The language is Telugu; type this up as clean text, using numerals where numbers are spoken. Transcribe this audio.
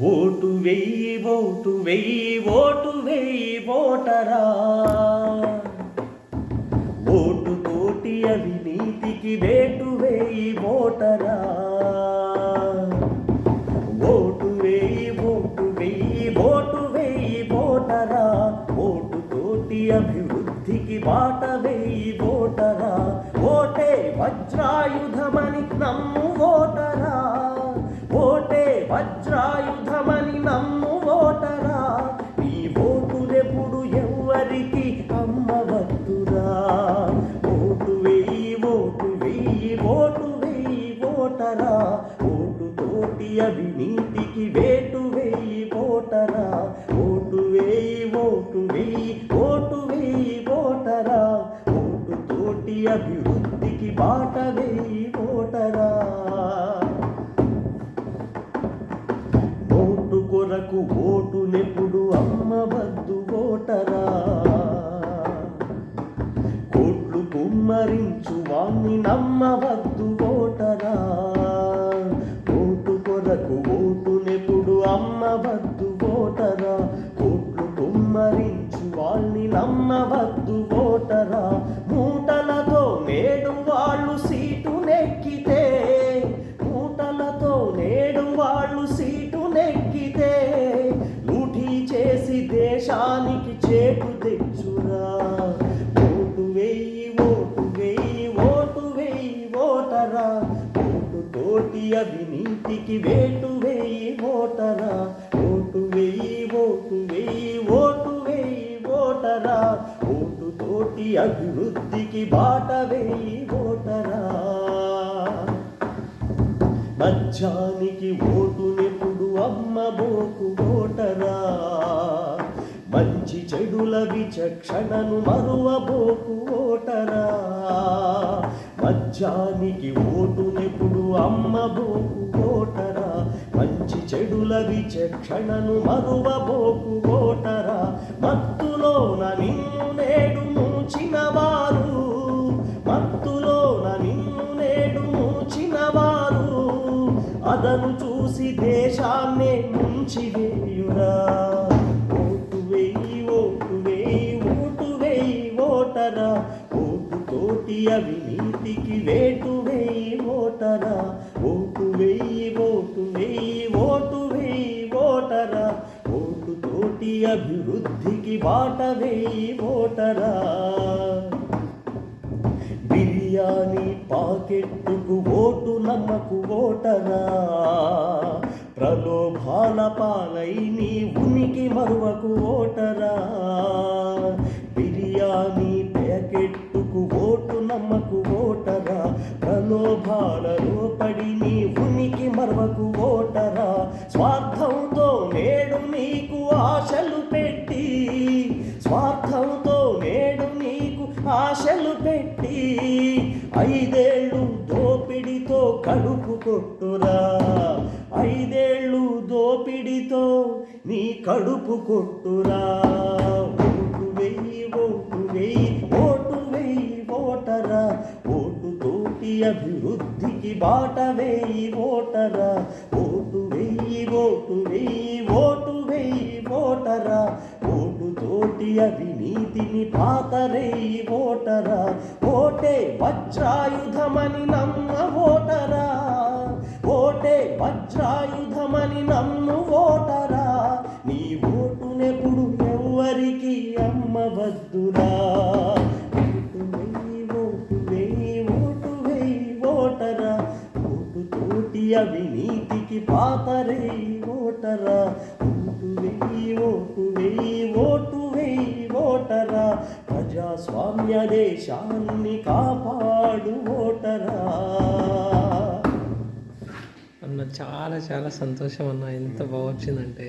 ఓటు వెయ్యి ఓటు వెయ్యి ఓటు వెయ్యి ఓటరా, ఓటు తోటి అవినీతికి వేటు వేయి ఓటరా. ఓటు వేయి ఓటు వెయ్యి ఓటు వెయ్యి ఓటరా, ఓటు తోటి అభివృద్ధికి బాట వేయి ఓటరా. ఓటే వజ్రాయుధమని నమ్ము ఓటరా, ఓటే వజ్రాయుధమని నమ్ము ఓటరా. ఈ ఓటులెప్పుడు ఎవ్వరికి అమ్మవద్దురా. ఓటు వెయ్యి ఓటు వెయ్యి ఓటు వెయ్యి ఓటరా, ఓటు తోటి అవినీతికి వేటు వేయి ఓటరా. ఓటు వెయ్యి ఓటు వెయ్యి ఓటు వెయ్యి ఓటరా, ఓటు తోటి అభివృద్ధికి బాట వేయి ఓటరా. ఓటు కొరకు ఓటునెప్పుడు అమ్మవద్దు ఓటరా, కోట్లు కుమ్మరించు వాణ్ణి నమ్మవద్దు ఓటరా. ఓటు కొరకు ఓటునెప్పుడు అమ్మవద్దు ఓటరా, కోట్లు కుమ్మరించు వాళ్ళని నమ్మవద్దు ఓటరా. మూటలతో నేడు వాళ్ళు సీటు నెక్కితే, మూటలతో నేడు వాళ్ళు సీటు నెక్కితే, లూటీ చేసి దేశానికి చేటు తెచ్చురా. ఓటు వెయ్యి ఓటు వెయ్యి ఓటు వెయ్యి ఓటరా, ఓటు తోటి అవినీతికి వేటు వేయి ఓటరా. ఓటు వెయ్యి ఓటు వెయ్యి ఓటు వెయ్యి ఓటరా, ఓటు తోటి అభివృద్ధికి బాట వేయి ఓటరా. మధ్యానికి ఓటునెప్పుడు అమ్మబోకు ఓటరా, మంచి చెడుల విచక్షణను మరువబోకు ఓటరా. మధ్యానికి ఓటునెప్పుడు అమ్మబోకు ఓటరా, మంచి చెడుల విచక్షణను మరువబోకు ఓటరా. మత్తులోన నిన్ను నేడు మూచిన వారు, మత్తులోన నిన్ను నేడు మూచిన వారు, అదను చూసి దేశాన్నే ముంచి వేయురా. ఓటు వెయ్యి ఓటు వెయ్యి ఓటు వెయ్యి ఓటరా, ఓటు తోటి అవినీతికి వేటు వేయి ఓటరా. ఓటు వెయ్యి ఓటు వెయ్యి ఓటు వెయ్యి ఓటరా, ఓటు తోటి అభివృద్ధికి బాట వేయి ఓటరా. బిర్యానీ పాకెట్టుకు ఓటు నమ్మకు ఓటరా, ప్రలోభాల పాలై నీ ఉనికి మరువకు ఓటరా. బిర్యానీ ప్యాకెట్టుకు ఓటు నమ్మకు ఓటరా, ప్రలోభాలలో పడి నీ ఉనికి మరువకు ఓటరా. స్వార్థంతో నేడు నీకు ఆశలు పెట్టి, స్వార్థంతో నేడు నీకు ఆశలు పెట్టి, 5 ఏళ్ళు దోపిడితో కడుపు కొట్టురా. 5 ఏళ్ళు దోపిడితో నీ కడుపు కొట్టురా. ఓటు వెయ్యి ఓటు వెయ్యి ఓటు వెయ్యి ఓటరా, ఓటు తోటి అభివృద్ధికి బాట వేయి ఓటరా. ఓటు వెయ్యి ఓటు వెయ్యి ఓటు వెయ్యి ఓటరా, ఓటు తోటి అవినీతిని పాతరేయి ఓటరా. ఓటే వజ్రాయుధమని నమ్మ ఓటరా, ఓటే వజ్రాయుధమని నమ్ము ఓటరా. నీ ఓటునెప్పుడు ఎవ్వరికి అమ్మవద్దురా. ఓటు వెయ్యి ఓటు వెయ్యి ఓటు వెయ్యి ఓటరా, ఓటు తోటి అవినీతికి పాతరేయి ఓటరా. ఓటు వెయ్యి ఓటు వెయ్యి ఓటు వెయ్యి ఓటరా, ప్రజాస్వామ్య దేశాన్ని కాపాడు ఓటరా. అన్న చాలా చాలా సంతోషం అన్న, ఎంత బాగా వచ్చిందంటే